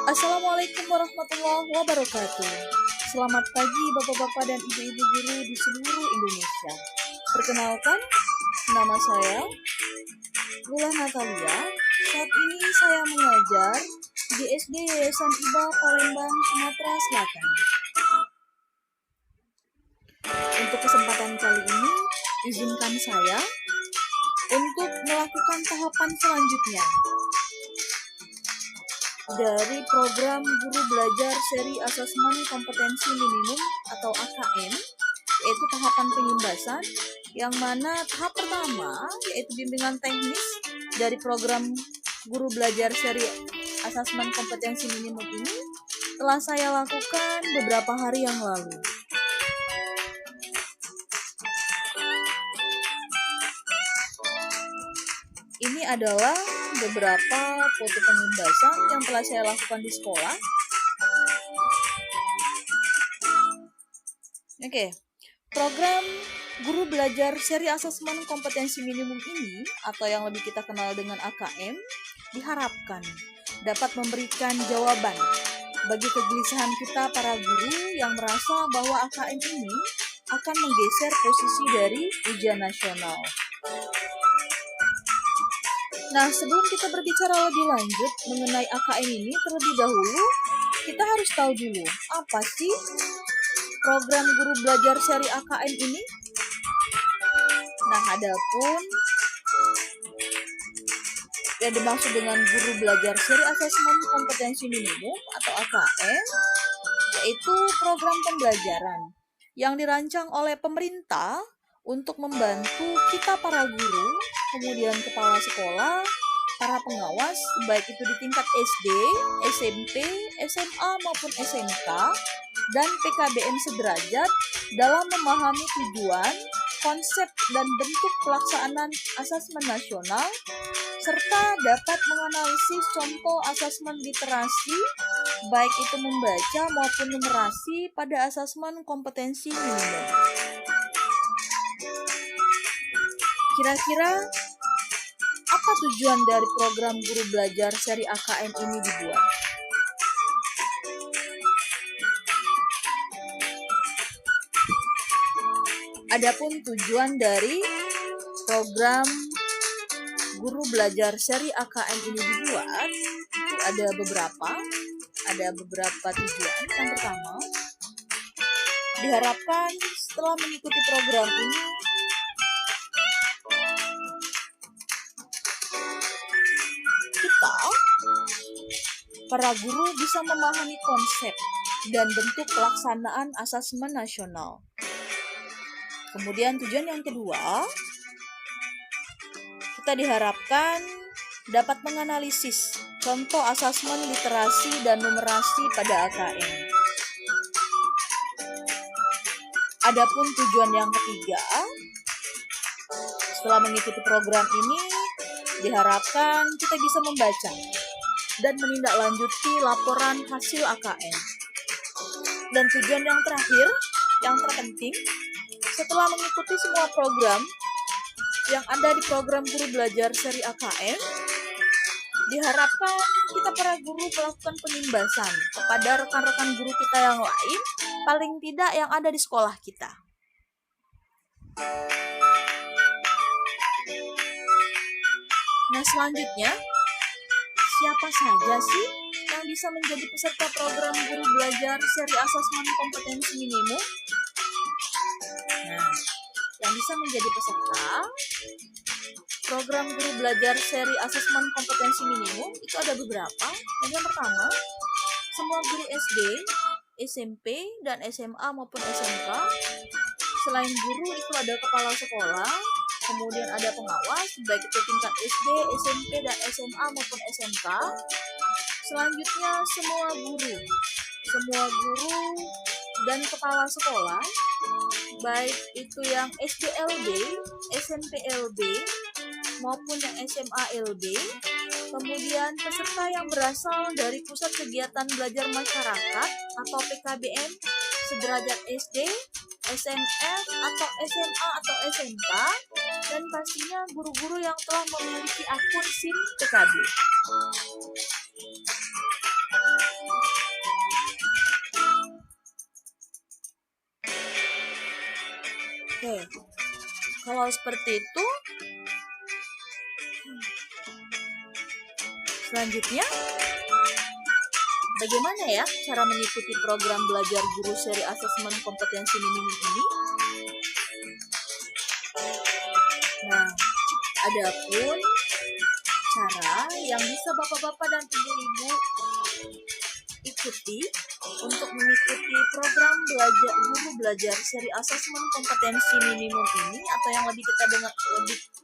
Assalamualaikum warahmatullahi wabarakatuh. Selamat pagi bapak-bapak dan ibu-ibu guru di seluruh Indonesia. Perkenalkan, nama saya Lula Natalia. Saat ini saya mengajar di SD Yayasan IBA Palembang, Sumatera Selatan. Untuk kesempatan kali ini, izinkan saya untuk melakukan tahapan selanjutnya dari program Guru Belajar Seri Asesmen Kompetensi Minimum atau AKM, yaitu tahapan penyimbasan, yang mana tahap pertama yaitu bimbingan teknis dari program Guru Belajar Seri Asesmen Kompetensi Minimum ini telah saya lakukan beberapa hari yang lalu. Ini adalah beberapa foto penyimbasan yang telah saya lakukan di sekolah. Oke, program Guru Belajar Seri Asesmen Kompetensi Minimum ini, atau yang lebih kita kenal dengan AKM, diharapkan dapat memberikan jawaban bagi kegelisahan kita para guru yang merasa bahwa AKM ini akan menggeser posisi dari ujian nasional. Nah, sebelum kita berbicara lebih lanjut mengenai AKM ini, terlebih dahulu kita harus tahu dulu apa sih program Guru Belajar Seri AKM ini. Nah, adapun yang dimaksud dengan Guru Belajar Seri Asesmen Kompetensi Minimum atau AKM, yaitu program pembelajaran yang dirancang oleh pemerintah untuk membantu kita para guru, kemudian kepala sekolah, para pengawas, baik itu di tingkat SD, SMP, SMA maupun SMK, dan PKBM sederajat dalam memahami tujuan, konsep, dan bentuk pelaksanaan asesmen nasional, serta dapat menganalisis contoh asesmen literasi, baik itu membaca maupun numerasi pada asesmen kompetensi minimum. Kira-kira apa tujuan dari program Guru Belajar Seri AKM ini dibuat? Adapun tujuan dari program Guru Belajar Seri AKM ini dibuat, itu ada beberapa tujuan. Yang pertama, diharapkan setelah mengikuti program ini, para guru bisa memahami konsep dan bentuk pelaksanaan asesmen nasional. Kemudian tujuan yang kedua, kita diharapkan dapat menganalisis contoh asesmen literasi dan numerasi pada AKM. Adapun tujuan yang ketiga, setelah mengikuti program ini, diharapkan kita bisa membaca dan menindaklanjuti laporan hasil AKM. Dan tujuan yang terakhir, yang terpenting, setelah mengikuti semua program yang ada di program Guru Belajar Seri AKM, diharapkan kita para guru melakukan penimbasan kepada rekan-rekan guru kita yang lain, paling tidak yang ada di sekolah kita. Nah, selanjutnya, siapa saja sih yang bisa menjadi peserta program Guru Belajar Seri Asesmen Kompetensi Minimum? Nah, yang bisa menjadi peserta program Guru Belajar Seri Asesmen Kompetensi Minimum itu ada beberapa. Yang pertama, semua guru SD, SMP, dan SMA maupun SMK. Selain guru itu ada kepala sekolah, kemudian ada pengawas, baik itu tingkat SD, SMP, dan SMA maupun SMK. Selanjutnya semua guru dan kepala sekolah, baik itu yang SDLB, SMPLB, maupun yang SMALB. Kemudian peserta yang berasal dari Pusat Kegiatan Belajar Masyarakat atau PKBM sederajat SD, SMF atau SMA atau SMK, dan pastinya guru-guru yang telah memiliki akun SIM PKB. Oke, kalau seperti itu, selanjutnya bagaimana ya cara mengikuti program belajar guru seri asesmen kompetensi minimum ini? Nah, adapun cara yang bisa bapak-bapak dan ibu-ibu ikuti untuk mengikuti program guru belajar seri asesmen kompetensi minimum ini, atau yang lebih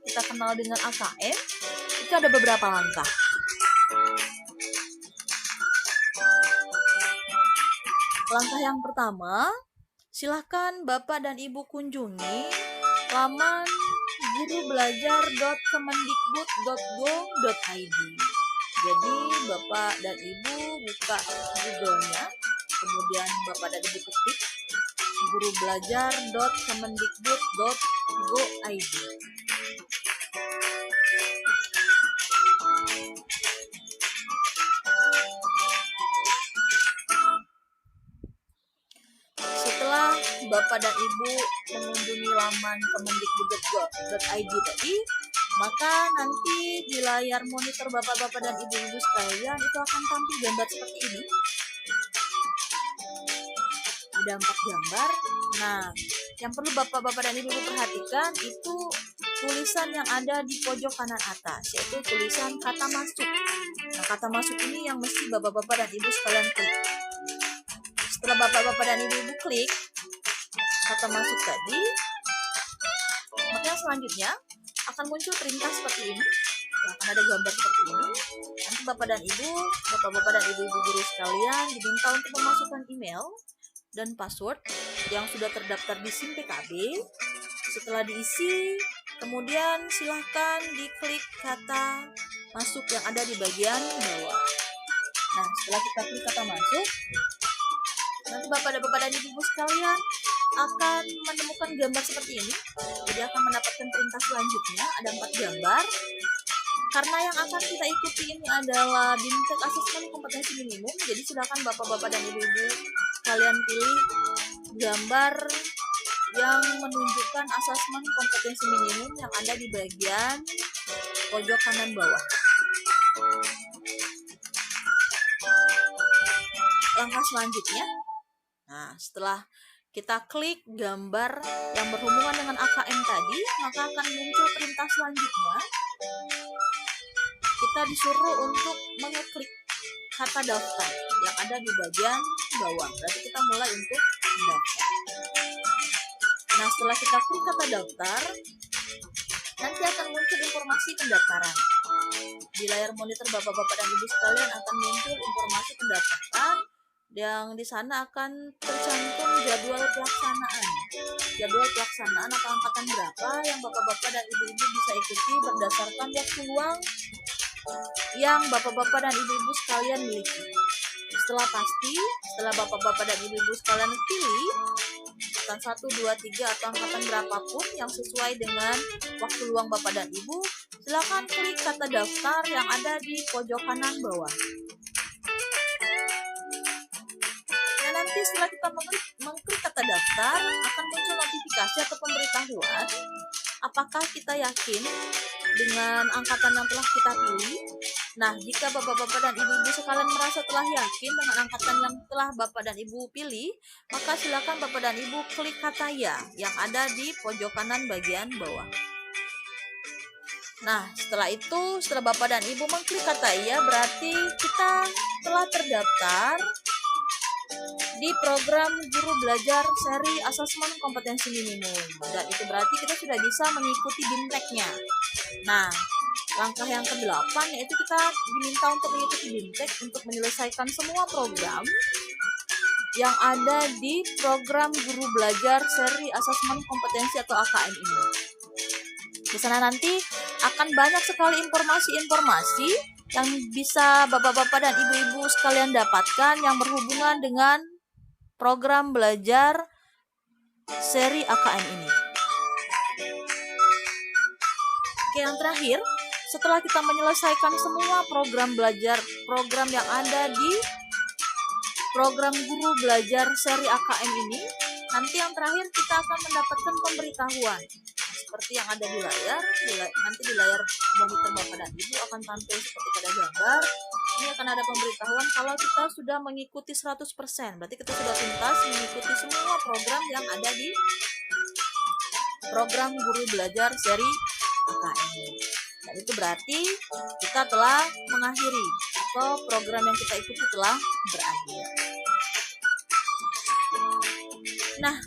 kita kenal dengan AKM, itu ada beberapa langkah. Langkah yang pertama, silahkan Bapak dan Ibu kunjungi laman gurubelajar.kemendikbud.go.id. Jadi Bapak dan Ibu buka Google-nya, kemudian Bapak dan Ibu ketik gurubelajar.kemendikbud.go.id. Setelah Bapak dan Ibu mengunjungi laman kemendikbud.go.id tadi, maka nanti di layar monitor Bapak-bapak dan Ibu-ibu sekalian itu akan tampil gambar seperti ini. Ada 4 gambar. Nah, yang perlu Bapak-bapak dan Ibu-ibu perhatikan itu tulisan yang ada di pojok kanan atas, yaitu tulisan kata masuk. Nah, kata masuk ini yang mesti Bapak-bapak dan Ibu sekalian klik. Setelah Bapak-bapak dan Ibu-ibu klik kata masuk tadi, maka selanjutnya akan muncul perintah seperti ini. Akan ada gambar seperti ini. Nanti Bapak-bapak dan Ibu-ibu guru sekalian diminta untuk memasukkan email dan password yang sudah terdaftar di SIM PKB. Setelah diisi, kemudian silahkan diklik kata masuk yang ada di bagian bawah. Nah, setelah kita klik kata masuk, nanti Bapak-bapak dan Ibu sekalian akan menemukan gambar seperti ini. Jadi akan mendapatkan perintah selanjutnya, ada 4 gambar. Karena yang akan kita ikuti ini adalah BIMTEK Asesmen Kompetensi Minimum, jadi silakan Bapak-bapak dan Ibu-ibu kalian pilih gambar yang menunjukkan asesmen kompetensi minimum yang ada di bagian pojok kanan bawah. Langkah selanjutnya, nah setelah kita klik gambar yang berhubungan dengan AKM tadi, maka akan muncul perintah selanjutnya. Kita disuruh untuk mengeklik kata daftar yang ada di bagian bawah. Berarti kita mulai untuk mendaftar. Nah, setelah kita klik kata daftar, nanti akan muncul informasi pendaftaran. Di layar monitor Bapak-bapak dan Ibu sekalian akan muncul informasi pendaftaran yang di sana akan tercantum jadwal pelaksanaan. Jadwal pelaksanaan atau angkatan berapa yang Bapak-bapak dan Ibu-ibu bisa ikuti berdasarkan waktu luang yang Bapak-bapak dan Ibu-ibu sekalian miliki. Setelah Bapak-bapak dan Ibu-ibu sekalian pilih angkatan 1, 2, 3 atau angkatan berapapun yang sesuai dengan waktu luang Bapak dan Ibu, silakan klik kata daftar yang ada di pojok kanan bawah. Nah, nanti setelah kita mengklik kata daftar, akan muncul notifikasi atau pemberitahuan apakah kita yakin dengan angkatan yang telah kita pilih. Nah, jika Bapak-bapak dan Ibu-ibu sekalian merasa telah yakin dengan angkatan yang telah Bapak dan Ibu pilih, maka silakan Bapak dan Ibu klik kata ya yang ada di pojok kanan bagian bawah. Nah, setelah Bapak dan Ibu mengklik kata ya, berarti kita telah terdaftar di program guru belajar seri asesmen kompetensi minimum, dan itu berarti kita sudah bisa mengikuti BIMTEK-nya. Nah, langkah yang ke-8 yaitu kita diminta untuk mengikuti BIMTEK untuk menyelesaikan semua program yang ada di program guru belajar seri asesmen kompetensi atau AKM ini. Di sana nanti akan banyak sekali informasi-informasi yang bisa Bapak-bapak dan Ibu-ibu sekalian dapatkan yang berhubungan dengan program belajar seri AKM ini. Oke, yang terakhir, setelah kita menyelesaikan semua program yang ada di program guru belajar seri AKM ini, Nanti yang terakhir kita akan mendapatkan pemberitahuan seperti yang ada di layar. Nanti di layar monitor Bapak dan Ibu akan tampil seperti pada gambar. Ini akan ada pemberitahuan kalau kita sudah mengikuti 100%. Berarti kita sudah tuntas mengikuti semua program yang ada di program Guru Belajar seri AKM. Dan itu berarti kita telah mengakhiri atau program yang kita ikuti telah berakhir. Nah,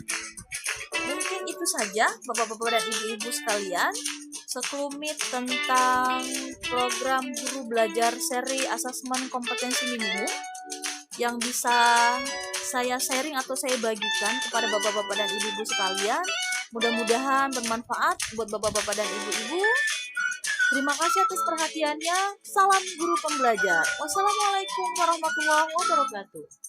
mungkin itu saja Bapak-bapak dan Ibu-ibu sekalian, sekelumit tentang program Guru Belajar seri asesmen kompetensi minimum yang bisa saya sharing atau saya bagikan kepada Bapak-bapak dan Ibu-ibu sekalian. Mudah-mudahan bermanfaat buat Bapak-bapak dan Ibu-ibu. Terima kasih atas perhatiannya. Salam guru pembelajar. Wassalamualaikum warahmatullahi wabarakatuh.